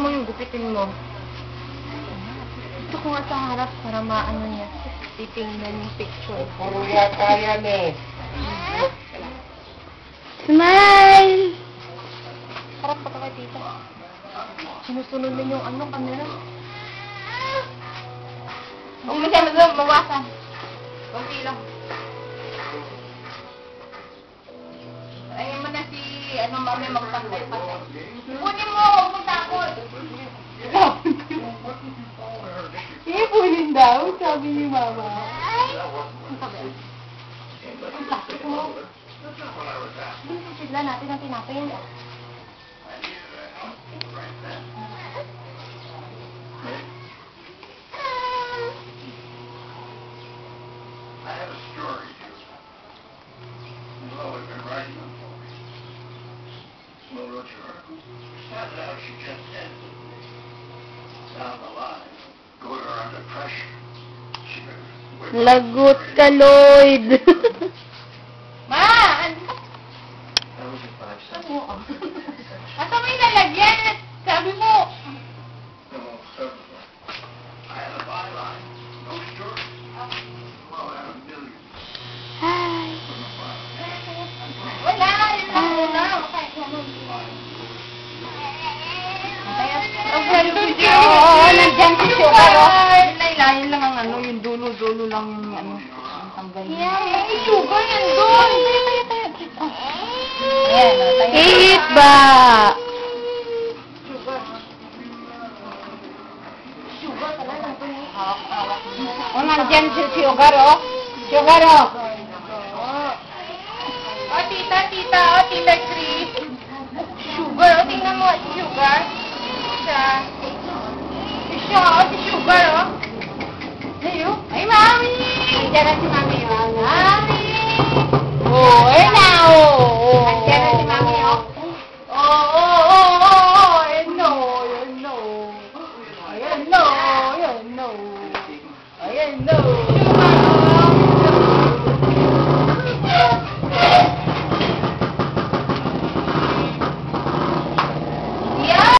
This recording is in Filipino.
mo yung gupitin mo. Gusto ko nga sa harap para maano niya. Titingnan yung picture. Puro yata yan eh. Smile! Harap pa kay tita. Sinusunod din yung camera. Huwag mo siya mawasan. Kunti lang. Ayun mo na si, mami, magpantay-pantay. Kunin mo, huwag mo takot. Ipunin daw, sabi ni mama. Ang sabi. Ang plastic mo. Sigla natin ang tinapin. I have a story too. You've always been writing them for me. Well, wrote your article. Started out, she just said, down the line, go to her under pressure. She goes, Lagot ka, Lloyd. Ma! that was your 5 cents. Asa mo ilalagyan? Sabi mo. No, several. I had a byline. No story. Well, I have a million. Hi. From a byline. Wala, yun lang muna. Oo, nandyan si Sugar. Yun lang ang yung dulo-dulo lang yung ang tanggal. Yeah, Sugar yan doon. Hihit ba? Sugar pala nandun eh. Hawak-hawak. O, nandyan si Sugar, oh. Sugar, oh. O, tita, tita Chris. Sugar, o, tingnan mo, si Sugar. Si Sugar, oh. Ay, Mami! Nandiyan na si Mami, Mami!